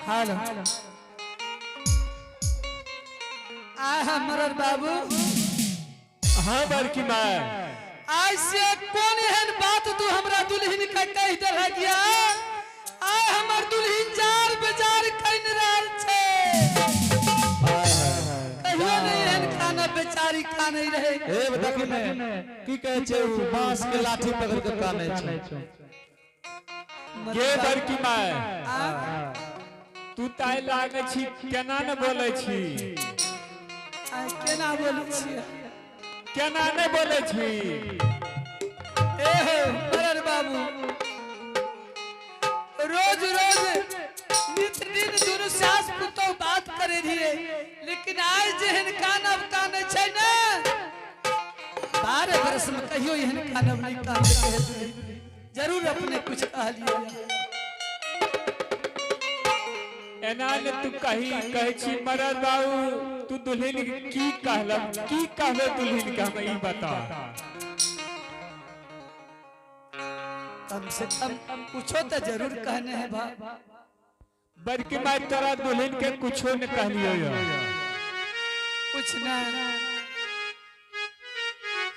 Hello हमर बाबू। हाँ बड़की माँ, आज से कौन एहन बात तू हमरा दुल्हन का कह दे गया। आय हमर दुल्हन जार बेजार कइन रहल छे। कहियो नहीं एहन खाना बेचारी खा नहीं रहे। ए देखी ने की कहे छे बांस के लाठी पकड़ के काने छे। के बड़की माँ तू ताई लागे छी केना न बोले छी। केना बोलै छी केना न बोले छी। ए हो मरर बाबू रोज रोज नित दिन दुनु सास पुतो बात करे रहिए, लेकिन आज जहन कानब काने छै ना 12 वर्ष में कहियो एहन कानब नहीं काने कहे जरूर अपने कुछ कह लिया। एना ने तू कहे छी मरद बाबू तू दुल्हन की कहला की कहबे दुल्हन के हम ई बता। कम से कम कुछो तो जरूर कहने है भा। बड़की माँ तोरा दुल्हन के कुछो न कहलियो यो। कुछ ना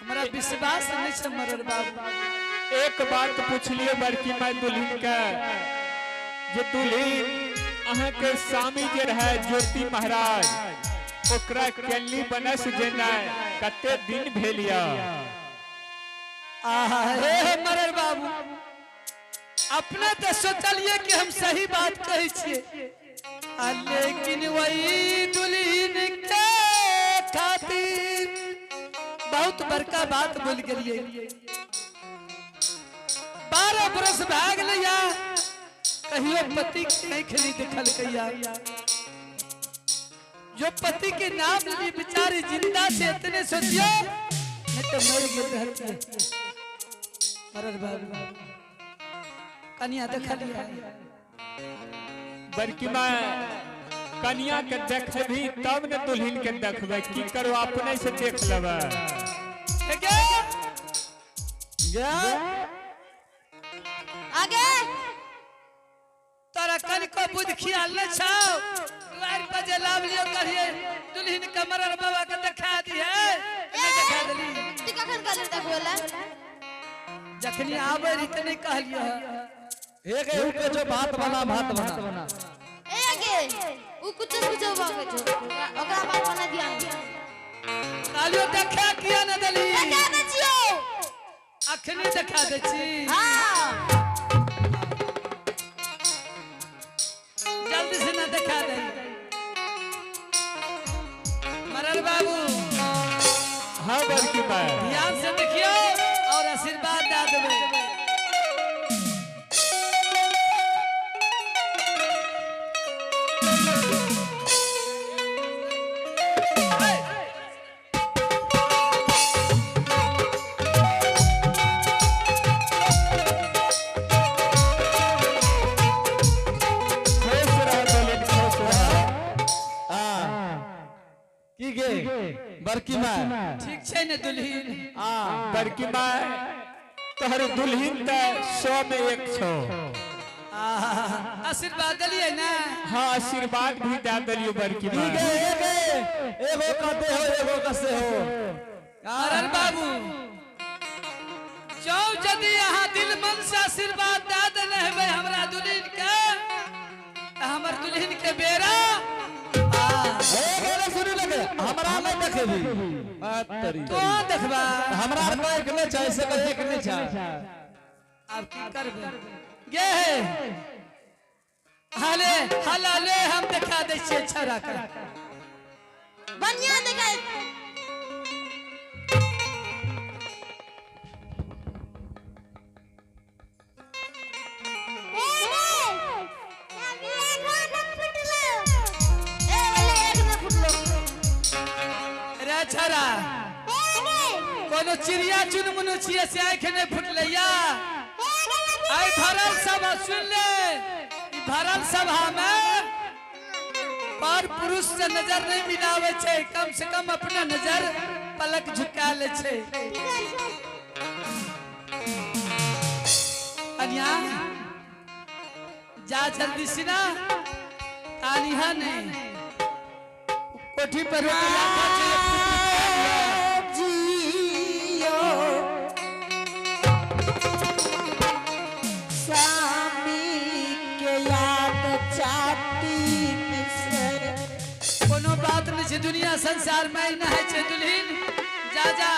हमारा विश्वास नहीं छै मरर बाबू। एक बात पूछलिए बड़की माँ दुल्हन के जे दुल्हन अहाँ के स्वामी जे रहे ज्योति महाराज ओकरा केली बनस जेना कते दिन भेलिया। आहा हे मरर बाबू अपने तो सोचलिए कि हम सही बात कहे छिए, लेकिन वही दुल्हन के खातिर बहुत बड़का बात बोल गेलिए। 12 बरस भाग लिया कहियो पति नहीं खली देखल कैया। जो पति के नाम लिए बेचारी जिंदा से इतने सोचियो नहीं तो मर गए मरर बाबू। कन्या देखलिए बड़की माँ कन्या के देखबी तब न दुल्हन के देखबे की करो अपने से देख लेबे। आगे तोरा कनिको बुझ खियाल न छौ। द्वार पर जे लाभ लियो करिए दुल्हन के मरर बाबा के देखा दिए नहीं देखा देली। तू कखन कहले देखबेला जखनी आबै री त नहीं कहलियो एक उ के जो भात बना ए आगे उ कुछ बाके छो ओकरा बात बना दिया। कालियो देखा किया न देली। देखा दे छियो अखनी देखा दे छी। हां जल्दी से न देखा दे मरर बाबू। हाँ बड़की माँ ध्यान से देखियो और आशीर्वाद दे देबे। की गे बड़की माँ ठीक छै ने दुल्हन। बड़की माँ तोहर दुल्हन त 100 में 1 छो। आशीर्वाद दिलिए ना। हाँ आशीर्वाद भी दे दिलियो बड़की माँ। एगो कहते हो एगो कसे हो। मरर बाबू जो यदि यहाँ दिल मन से आशीर्वाद दे देले हेबे हमरा दुल्हन के हमर दुल्हन के बेरा सुनी लगे हमरा नहीं देखेबी तरी तो देखबा हमरा को एक नहीं चाहे से एक नहीं चाहे। अब की करबे गे हाले हलाले हम देखा दे छिए छरा कर बढ़िया देखा। छरा कोनो चिड़िया चुनमुन छिए से आँख नहीं फुटलैया। आई भरल सभा सुन ले ई भरल सभा में पर पुरुष से नजर नहीं मिलावे छे, कम से कम अपना नजर पलक झुका ले छे। कन्या जा जल्दी से ना तालिहा नहीं कोठी पर रोटी लाखा चाहिए जियो स्वामी के याद चाटी मिसे कोनो बात नहीं छे दुनिया संसार में ही ना है छे दुल्हन जा जा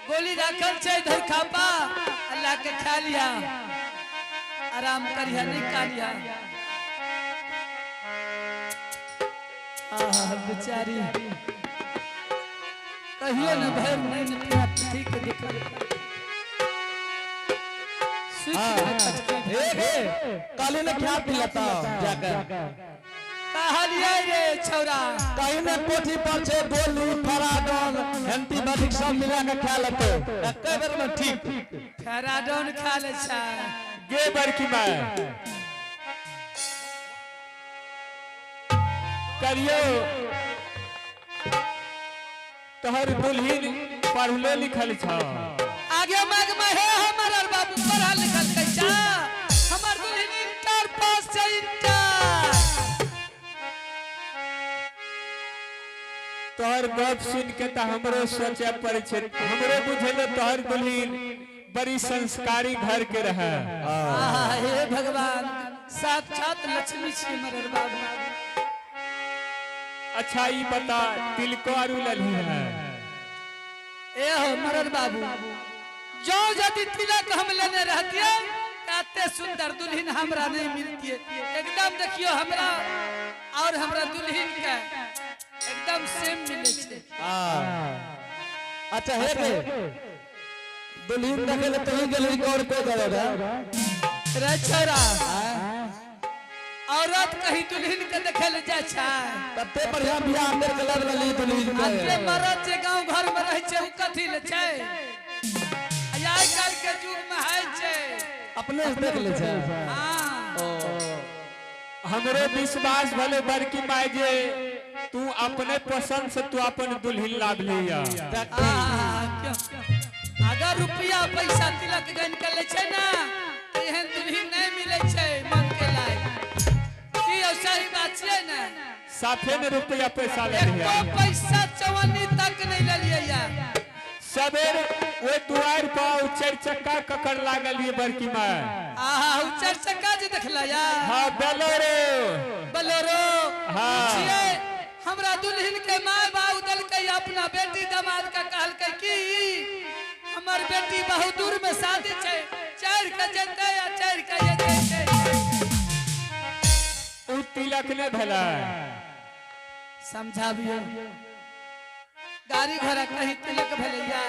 गोली रखल छे इधर खापा अल्लाह के खा लिया आराम करिया नहीं कालिया बेचारी कहियो न भर नहीं न तेरा ठीक दिखल काली ने क्या पिलाता जाकर कहलिए रे छौरा कहीं ने कोठी पर छे गोली फराडन एंटीबायोटिक सब मिला के खा लेते कई बेर में ठीक फेराडोन खा ले छा गे बड़की माँ करियो तोहर दुल्हन पढ़ले लिखल छ आगे माग में है हमर बाबू पढ़ा लिखल कैसा हमर दुल्हन इंटर पास छै इंटर तोहर बात सुन के त हमरो सोचे पड़े छे हमरो बुझले तोहर दुल्हन बड़ी संस्कारी घर के रहे हे भगवान साक्षात लक्ष्मी छी हमर बाबू अच्छा ई बता तिलको आरू ललही है ए हमर बाबू जो यदि तिलक हम लेने रहतिए काते सुंदर दुल्हन हमरा नहीं मिलती एकदम देखियो हमरा और हमरा दुल्हन के एकदम सेम मिले छे अच्छा हे रे दुल्हन देखे ले तही गेली और को गलो रे छोरा औरत कहीं दुल्हन के देखे ले जा छा तते बढ़िया बियाह अंदर कलर वाली दुल्हन आते के मरद जे गांव घर में रह छे उ कथि ले छे आइ काल के युग में है छे अपने से देख ले छे हां हमरो विश्वास भले बड़की माई जे तू अपने पसंद से तू अपन दुल्हन लाभ लिया अगर रुपया पैसा तिलक गन के ले छे ना तो एहन दुल्हन नहीं मिले छे मन के लायक की सही बात छे ना साथे में रुपया पैसा ले लिया एको पैसा चवन्नी तक नहीं ले लिया यार सबेर वो द्वार पर चार चक्का ककर लागल ये बड़की माँ उ चार चक्का जे देखला यार हाँ बोलेरो बोलेरो हाँ। पूछिए हमरा दुल्हन के माँ बाबू दल के अपना बेटी दामाद का कहल के की हमर बेटी बहुत दूर में शादी छे चार के जते या चार के ये उ तिलक ने भला समझाबियो गाड़ी घोड़ा कहीं तिलक भलैया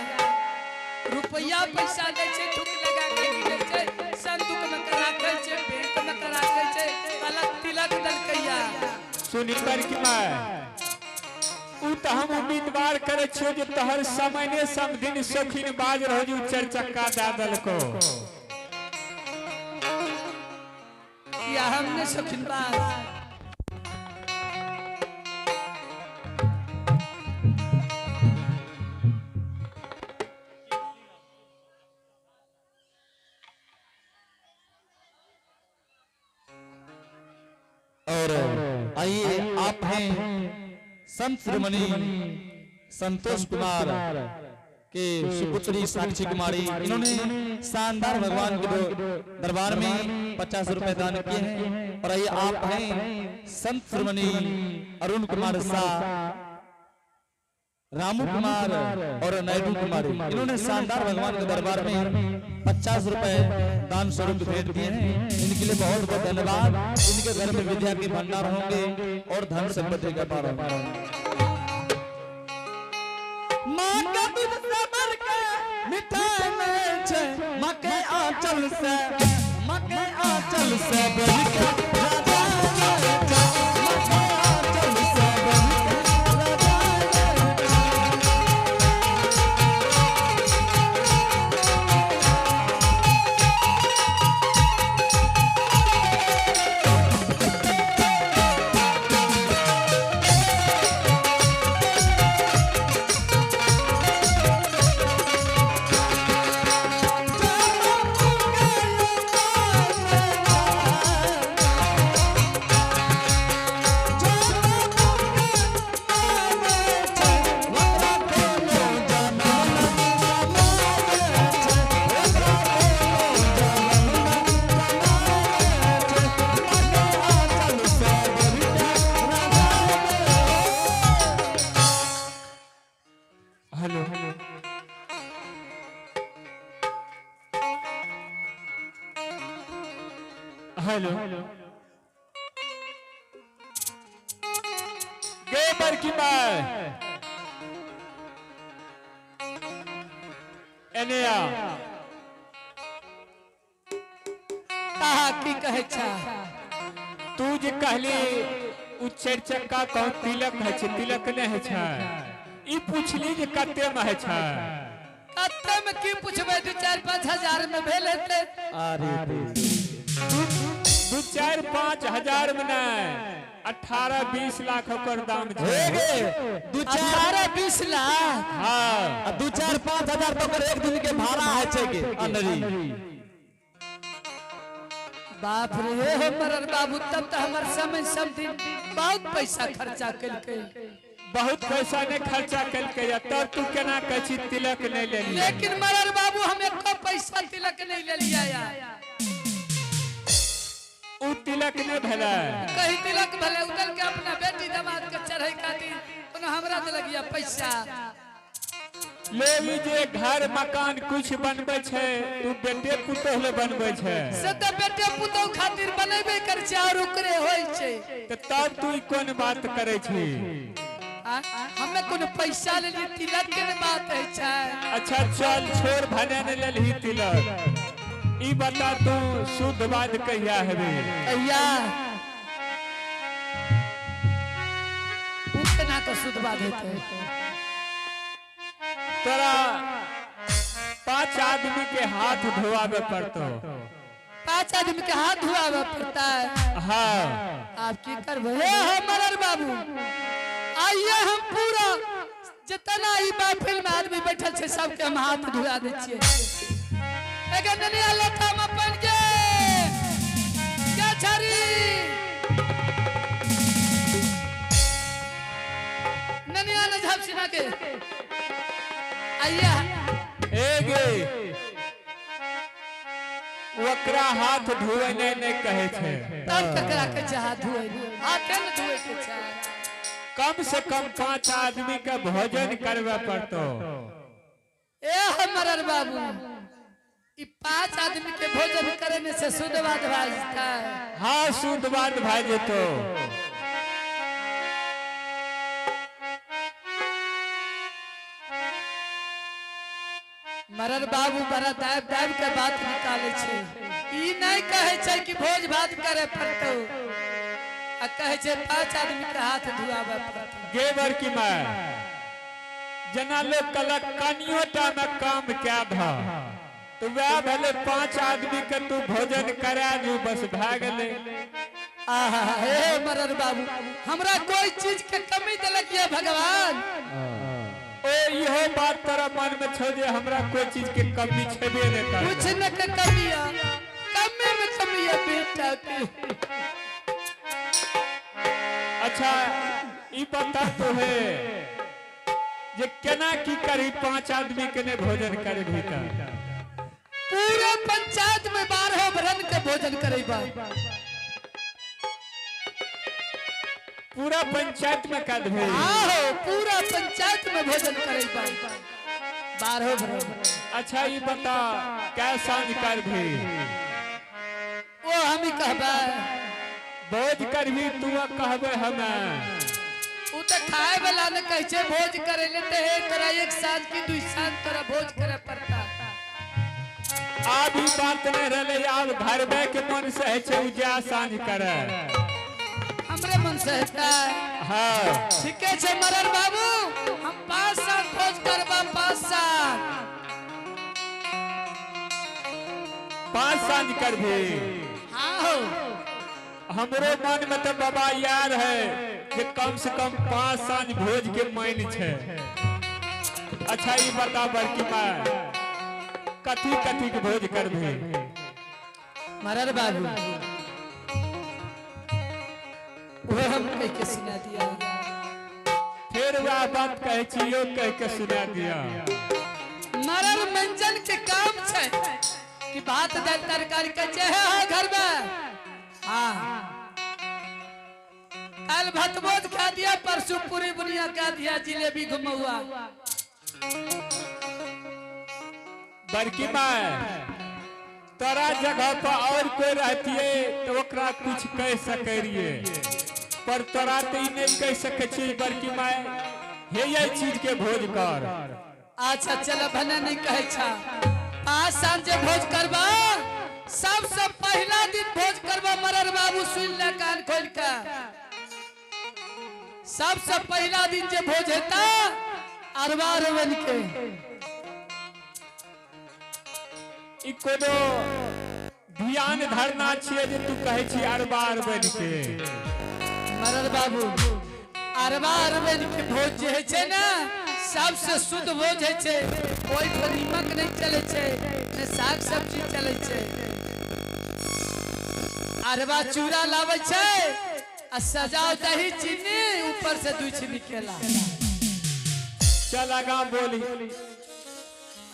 रुपया पैसा दे छे ठुक लगा के मिले छे संदूक में करा के छे बैंक में करा के छे गलत तिलक दल कैया सुनी बड़की माँ उ तो हम उम्मीदवार करे छो जे तोहर समय ने सब दिन शौकीन बाज रह जू चार चक्का दादल को या हमने शौकीन बाज और आइए आप हैं संत श्रीमणी संतोष कुमार के सुपुत्री साक्षी कुमारी इन्होंने शानदार भगवान के दरबार में 50 रुपए दान किए हैं। और आइए आप हैं संत श्रीमणी अरुण कुमार शाह, रामू कुमार और नायडू कुमारी इन्होंने शानदार भगवान के दरबार में 50 रुपए दान स्वरूप भेंट दिए हैं। इनके लिए बहुत बहुत धन्यवाद। इनके घर में विद्या के भंडार होंगे और धन संपत्ति का पार मके आंचल से हेलो गे बड़की माय एने आ कहा की कहे छा तू जे कहली उ चार चक्का कौन तिलक है छे तिलक नहीं है छे ई पूछली जे कते में है छे कते में की पूछबे 2-4-5 हजार में भेल हेते अरे दू 4-5 हजार में नहीं 18-20 लाख ओकर दाम हे छे गे 18-20 लाख हाँ 2-4-5 हजार तो कर एक दिन के भाड़ा है छे के अनरी बाप रे हमर बाबू तब तो हमर समय सब दिन बहुत पैसा खर्चा कलके बहुत पैसा ने खर्चा कलके तब तू केना कछि तिलक नहीं ले लिया लेकिन मरर बाबू हमें को पैसा तिलक नहीं ले लिया यार उ तिलक नहीं भेला कहीं तिलक भले उतर के अपना बेटी दामाद के चढ़े खातिर कोनो हमरा दे लगिया पैसा ले लीजिए घर मकान कुछ बनबे छे तू बेटे पुतोह ले बनबे छे से तो बेटे पुतोह खातिर बनेबे कर छै और ओकरे होय छै तो तब तू कोन बात करे छी हमें कोनो पैसा ले लिए तिलक के बात है छै अच्छा चल छोड़ भने ने ले ली तिलक ई बता तू शुद्ध बात कहिया हेबे कहिया उतना तो शुद्ध बात है तोरा 5 आदमी के हाथ धोआवे पड़तो 5 आदमी के हाथ धोआवे पड़ता है हाँ आप की करबे हमर बाबू आइए हम पूरा जितना ही महफिल में आदमी बैठल छे सबके हम हाथ धोआ दे छिए एगन ननिया लता में पन के क्या छरी ननिया ने झपसिना के आइया ए गे ओकरा हाथ धोए नहीं कहे छे तब ककरा के हाथ धोए हाथ न धोए के छै कम से कम 5 आदमी का भोजन करवे पड़तो ए हमर बाबू ई 5 आदमी के भोजन करने से शुद्ध बात भाई है हाँ शुद्ध बात भाई जेतो मरर बाबू बड़ा दाब दाब के बात निकाले छे ई नहीं कहे छे कि भोज भात करे पड़तो आ कहे छे 5 आदमी के हाथ धुआवे पड़तो गेबर की माय जना लोग कलक कनियोटा में काम क्या धा तो वह भले 5 आदमी के तू भोजन करा दू बस भाग ले आहा हे मरर बाबू हमरा कोई चीज के कमी देलक ये भगवान ओ इहो बात तेरा मन में छो जे हमरा कोई चीज के कमी छेबे न कर कुछ न के कमी है कमी में कमी है बेटा के अच्छा ई बता तो है जे केना की करी 5 आदमी के ने भोजन करे भीतर पूरे पंचायत में 12 भरन के भोजन करेबा पूरा पंचायत में का दे आओ पूरा पंचायत में भोजन करेबा 12 भरन अच्छा ये बता क्या सांझ कर भी वो हम ही कहबा भोज कर भी तू कहबे हमें उ त खाए वाला ने कह छे भोज करे लेते है तोरा एक साल की 2 साल तोरा भोज करे पड़ता अब ई बात नहीं रहले अब घर में के मन से है छे उजा सांझ करे हमरे मन से है हां ठीक है मरर बाबू हम 5 साल भोज करबा 5 साल 5 सांझ कर भी हां हो हमरो मन में तो बाबा यार है कि कम से कम 5 सांझ भोज के मान छे अच्छा ये बता बड़की मां कथी कथी के भोज कर भी मरर बाबू वो हम कह के सुना दिया फिर वह बात कह छियो कह के सुना दिया मरर मंजन के काम छे कि भात दाल तरकारी के चाहे घर में हाँ कल भात भोज खा दिया परसों पूरी बुनिया खा दिया जिलेबी घुमौआ बड़की माँ तोरा जगह पर और कोई रहतिए तो ओकरा कुछ कह सकरिए, पर तोरा तो ई नहीं कह सके छी बड़की माय हे ये चीज के भोज कर। अच्छा चल भने नहीं कहे छा। आज सांझे भोज करबा, सबसे पहला दिन भोज करबा मरर बाबू, सुन ले कान खोल के। सबसे पहला दिन जे भोज हेता अरबा बन के, ई कोनो ध्यान धरना छिए जे तू कहे छी अरबार बन के। मरर बाबू अरबा बन के भोज जे है छे ना, सबसे शुद्ध भोज है छे। कोई पर नमक नहीं चले छे, ने साग सब्जी चले छे। अरबा चूड़ा लावे छे आ सजाओ दही चीनी, ऊपर से दूध निकला। चल आगा बोली।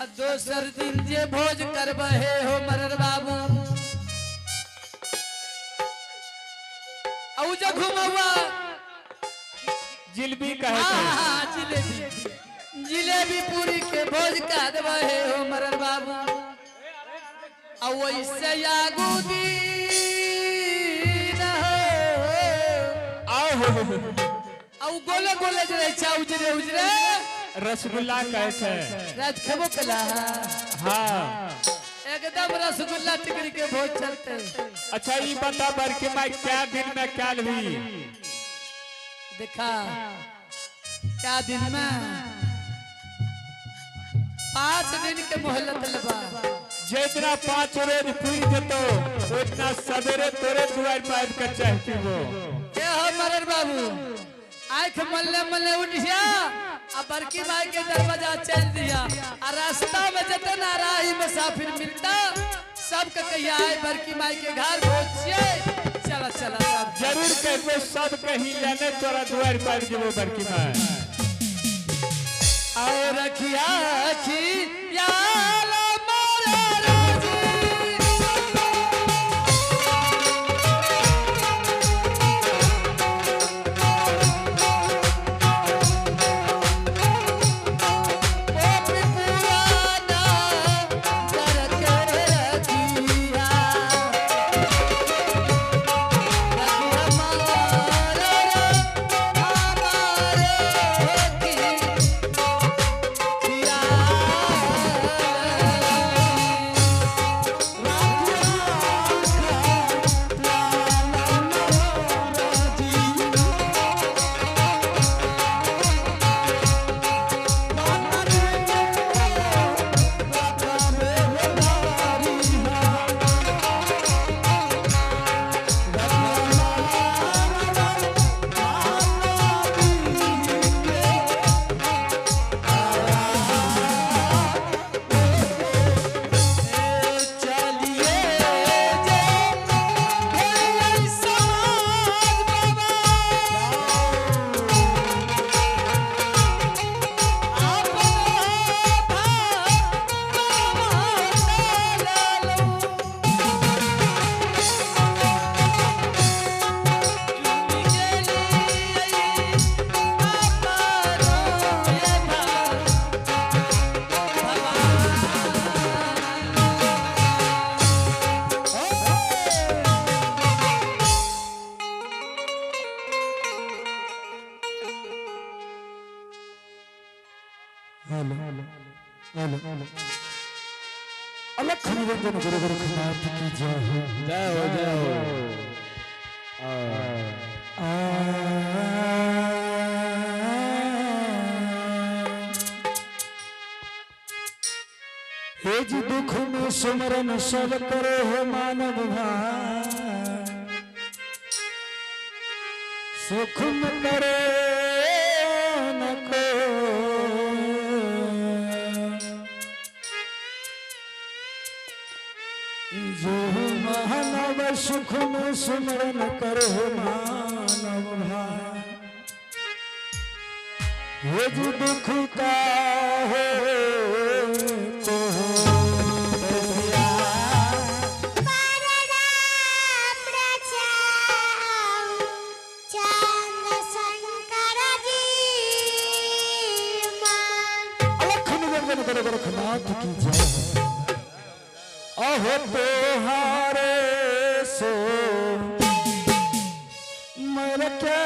आ दोसर दिन जे भोज करबे हो मरर बाबू, औ जे घुमवा जिलेबी कहे छे। जिलेबी जिलेबी पूरी के भोज का देवे हो मरर बाबू। आ वैसे आगू दिन आओ औ गोले गोले जे रहे छे, उजरे उजरे रसगुल्ला कहे छे। रात खेबो कला। हाँ एकदम रसगुल्ला टिकरी के भोज चलते। अच्छा ये बता बड़की माई क्या दिन में क्या हुई? देखा क्या दिन में 5 दिन के मोहलत लबा। जितना 5 रोज पूरी देतो उतना सवेरे तोरे दुआर पर के चाहती वो। ये हो मरर बाबू, आँख मल्ले मल्ले उठ गया, अब बड़की माई के दरवाजा चल दिया। और रास्ता में जितना राही मुसाफिर मिलता, सबके कहिया आए बड़की माई के घर पहुंचिए। चला चला सब जरूर कहबो, सब कहीं लेने तोरा दुआर पर जेबो बड़की माई। और रखिया खियाल मोरे रोजी। अलख निरंजन गुरु गोरखनाथ की जय हो। जय हो जय हो। हे जी दुख में सुमरन सब करो हो मानव भाई, सुख में करे न को। जो मानव सुख में सुमरन करो मानव भाई, हे जी दुख का हो तो गोरखनाथ की जय। अहो तोहारे सो मर के